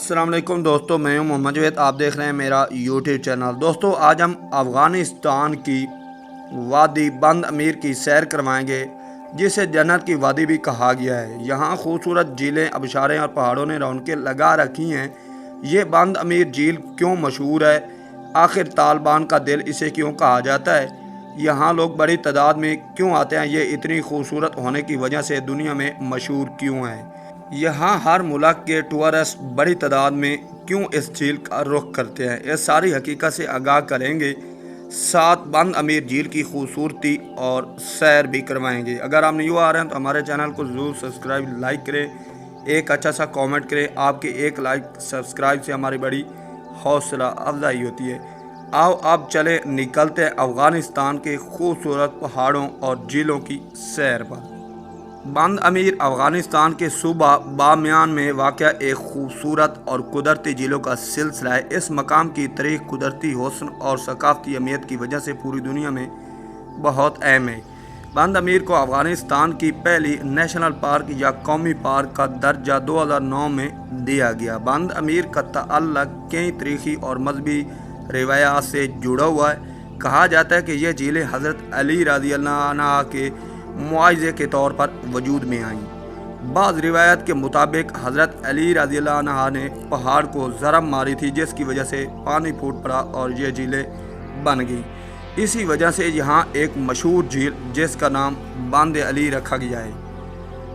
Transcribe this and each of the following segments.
السلام علیکم دوستو، میں ہوں محمد جوید، آپ دیکھ رہے ہیں میرا یوٹیوب چینل۔ دوستو آج ہم افغانستان کی وادی بند امیر کی سیر کروائیں گے، جسے جنت کی وادی بھی کہا گیا ہے۔ یہاں خوبصورت جھیلیں، آبشاریں اور پہاڑوں نے رونقیں لگا رکھی ہیں۔ یہ بند امیر جھیل کیوں مشہور ہے؟ آخر طالبان کا دل اسے کیوں کہا جاتا ہے؟ یہاں لوگ بڑی تعداد میں کیوں آتے ہیں؟ یہ اتنی خوبصورت ہونے کی وجہ سے دنیا میں مشہور کیوں ہے؟ یہاں ہر ملک کے ٹورسٹ بڑی تعداد میں کیوں اس جھیل کا رخ کرتے ہیں؟ اس ساری حقیقت سے آگاہ کریں گے، ساتھ بند امیر جھیل کی خوبصورتی اور سیر بھی کروائیں گے۔ اگر آپ نیو آ رہے ہیں تو ہمارے چینل کو ضرور سبسکرائب لائک کریں، ایک اچھا سا کامنٹ کریں۔ آپ کے ایک لائک سبسکرائب سے ہماری بڑی حوصلہ افزائی ہوتی ہے۔ آؤ اب چلیں، نکلتے ہیں افغانستان کے خوبصورت پہاڑوں اور جھیلوں کی سیر پر۔ بند امیر افغانستان کے صوبہ بامیان میں واقع ایک خوبصورت اور قدرتی جھیلوں کا سلسلہ ہے۔ اس مقام کی تاریخ، قدرتی حسن اور ثقافتی اہمیت کی وجہ سے پوری دنیا میں بہت اہم ہے۔ بند امیر کو افغانستان کی پہلی نیشنل پارک یا قومی پارک کا درجہ 2009 میں دیا گیا۔ بند امیر کا تعلق کئی تاریخی اور مذہبی روایات سے جڑا ہوا ہے۔ کہا جاتا ہے کہ یہ جھیلیں حضرت علی رضی اللہ عنہ کے معجزے کے طور پر وجود میں آئیں۔ بعض روایات کے مطابق حضرت علی رضی اللہ عنہ نے پہاڑ کو ضرب ماری تھی، جس کی وجہ سے پانی پھوٹ پڑا اور یہ جھیلیں بن گئیں۔ اسی وجہ سے یہاں ایک مشہور جھیل جس کا نام بند علی رکھا گیا ہے۔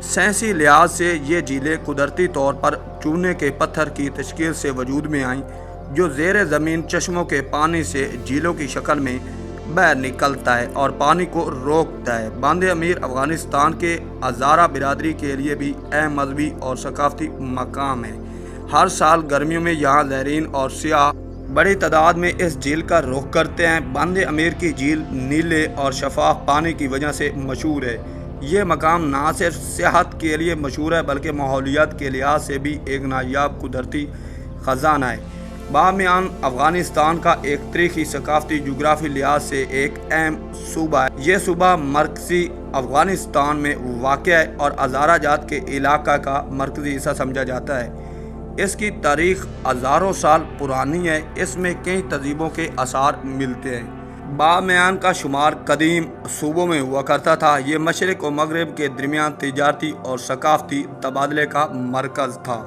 سائنسی لحاظ سے یہ جھیلیں قدرتی طور پر چونے کے پتھر کی تشکیل سے وجود میں آئیں، جو زیر زمین چشموں کے پانی سے جھیلوں کی شکل میں باہر نکلتا ہے اور پانی کو روکتا ہے۔ بند امیر افغانستان کے ہزارہ برادری کے لیے بھی اہم مذہبی اور ثقافتی مقام ہے۔ ہر سال گرمیوں میں یہاں زائرین اور سیاح بڑی تعداد میں اس جھیل کا رخ کرتے ہیں۔ بند امیر کی جھیل نیلے اور شفاف پانی کی وجہ سے مشہور ہے۔ یہ مقام نہ صرف سیاحت کے لیے مشہور ہے بلکہ ماحولیات کے لحاظ سے بھی ایک نایاب قدرتی خزانہ ہے۔ بامیان افغانستان کا ایک تاریخی، ثقافتی، جغرافی لحاظ سے ایک اہم صوبہ ہے۔ یہ صوبہ مرکزی افغانستان میں واقع ہے اور ہزارہ جات کے علاقہ کا مرکزی حصہ سمجھا جاتا ہے۔ اس کی تاریخ ہزاروں سال پرانی ہے۔ اس میں کئی تہذیبوں کے آثار ملتے ہیں۔ بامیان کا شمار قدیم صوبوں میں ہوا کرتا تھا۔ یہ مشرق و مغرب کے درمیان تجارتی اور ثقافتی تبادلے کا مرکز تھا۔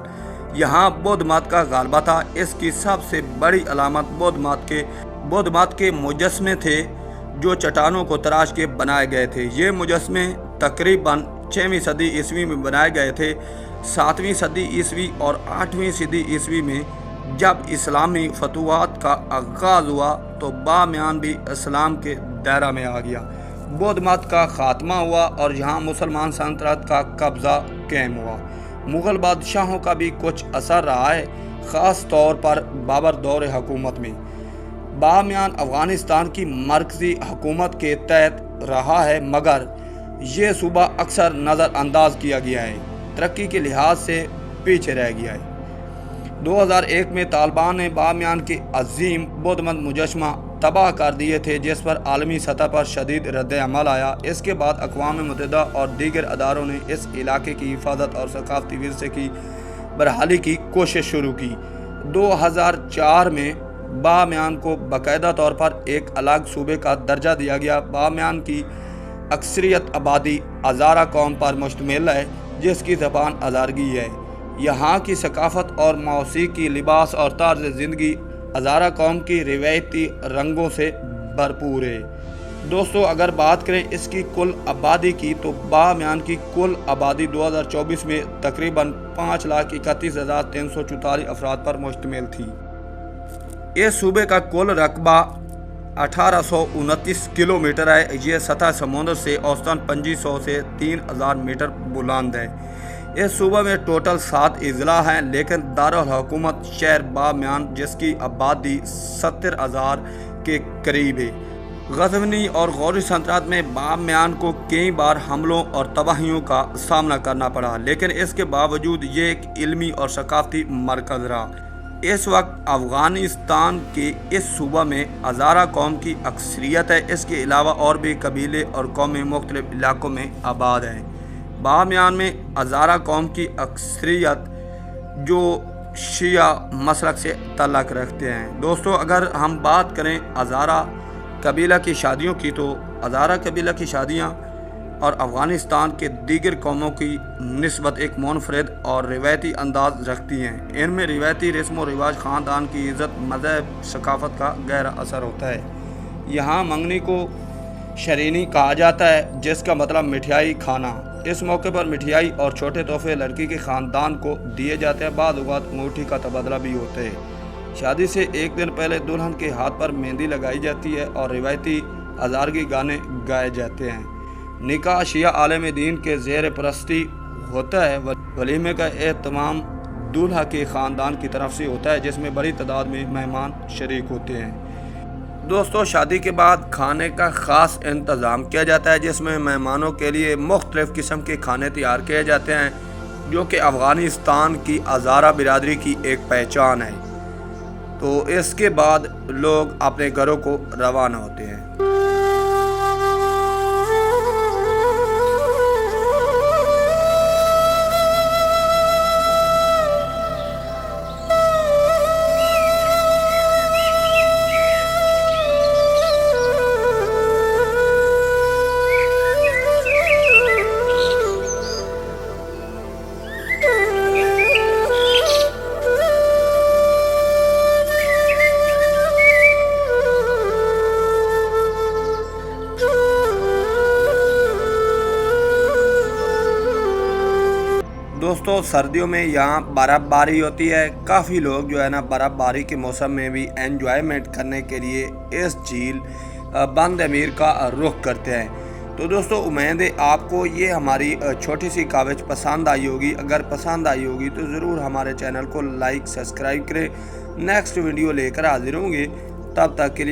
یہاں بدھ مت کا غلبہ تھا۔ اس کی سب سے بڑی علامت بدھ مت کے مجسمے تھے، جو چٹانوں کو تراش کے بنائے گئے تھے۔ یہ مجسمے تقریباً 6ویں صدی عیسوی میں بنائے گئے تھے۔ 7ویں صدی عیسوی اور 8ویں صدی عیسوی میں جب اسلامی فتوحات کا آغاز ہوا تو بامیان بھی اسلام کے دائرہ میں آ گیا۔ بدھ مت کا خاتمہ ہوا اور یہاں مسلمان سلطنت کا قبضہ قائم ہوا۔ مغل بادشاہوں کا بھی کچھ اثر رہا ہے، خاص طور پر بابر دور حکومت میں۔ بامیان افغانستان کی مرکزی حکومت کے تحت رہا ہے، مگر یہ صوبہ اکثر نظر انداز کیا گیا ہے، ترقی کے لحاظ سے پیچھے رہ گیا ہے۔ 2001 میں طالبان نے بامیان کے عظیم بدھ مت مجسمہ تباہ کر دیے تھے، جس پر عالمی سطح پر شدید رد عمل آیا۔ اس کے بعد اقوام متحدہ اور دیگر اداروں نے اس علاقے کی حفاظت اور ثقافتی ورثے کی بحالی کی کوشش شروع کی۔ 2004 میں بامیان کو باقاعدہ طور پر ایک الگ صوبے کا درجہ دیا گیا۔ بامیان کی اکثریت آبادی ہزارہ قوم پر مشتمل ہے، جس کی زبان ہزارگی ہے۔ یہاں کی ثقافت اور موسیقی، لباس اور طرز زندگی ہزارہ قوم کی روایتی رنگوں سے بھرپور ہے۔ دوستو اگر بات کریں اس کی کل آبادی کی تو بامیان کی کل آبادی 2024 میں تقریباً 5,31,344 افراد پر مشتمل تھی۔ اس صوبے کا کل رقبہ 1829 کلومیٹر ہے۔ یہ سطح سمندر سے اوسطاً 2500 سے 3000 میٹر بلند ہے۔ اس صوبہ میں ٹوٹل 7 اضلاع ہیں، لیکن دارالحکومت شہر بامیان جس کی آبادی 70,000 کے قریب ہے۔ غزنوی اور غوری سلطنت میں بامیان کو کئی بار حملوں اور تباہیوں کا سامنا کرنا پڑا، لیکن اس کے باوجود یہ ایک علمی اور ثقافتی مرکز رہا۔ اس وقت افغانستان کے اس صوبہ میں ہزارہ قوم کی اکثریت ہے۔ اس کے علاوہ اور بھی قبیلے اور قومیں مختلف علاقوں میں آباد ہیں۔ بامیان میں ہزارہ قوم کی اکثریت جو شیعہ مسلک سے تعلق رکھتے ہیں۔ دوستو اگر ہم بات کریں ہزارہ قبیلہ کی شادیوں کی تو ہزارہ قبیلہ کی شادیاں اور افغانستان کے دیگر قوموں کی نسبت ایک منفرد اور روایتی انداز رکھتی ہیں۔ ان میں روایتی رسم و رواج، خاندان کی عزت، مذہب، ثقافت کا گہرا اثر ہوتا ہے۔ یہاں منگنی کو شرینی کہا جاتا ہے جس کا مطلب مٹھائی کھانا۔ اس موقع پر مٹھائی اور چھوٹے تحفے لڑکی کے خاندان کو دیے جاتے ہیں۔ بعض اوقات انگوٹھی کا تبادلہ بھی ہوتا ہے۔ شادی سے ایک دن پہلے دلہن کے ہاتھ پر مہندی لگائی جاتی ہے اور روایتی ہزارگی گانے گائے جاتے ہیں۔ نکاح شیعہ عالم دین کے زیر پرستی ہوتا ہے۔ ولیمے کا اہتمام دولہا کے خاندان کی طرف سے ہوتا ہے جس میں بڑی تعداد میں مہمان شریک ہوتے ہیں۔ دوستو شادی کے بعد کھانے کا خاص انتظام کیا جاتا ہے جس میں مہمانوں کے لیے مختلف قسم کے کھانے تیار کیے جاتے ہیں جو کہ افغانستان کی ہزارہ برادری کی ایک پہچان ہے۔ تو اس کے بعد لوگ اپنے گھروں کو روانہ ہوتے ہیں۔ دوستو سردیوں میں یہاں برف باری ہوتی ہے۔ کافی لوگ جو ہے نا برف باری کے موسم میں بھی انجوائمنٹ کرنے کے لیے اس جھیل بند امیر کا رخ کرتے ہیں۔ تو دوستو امید ہے آپ کو یہ ہماری چھوٹی سی کاوش پسند آئی ہوگی۔ اگر پسند آئی ہوگی تو ضرور ہمارے چینل کو لائک سبسکرائب کریں۔ نیکسٹ ویڈیو لے کر حاضر ہوں گے، تب تک کے لیے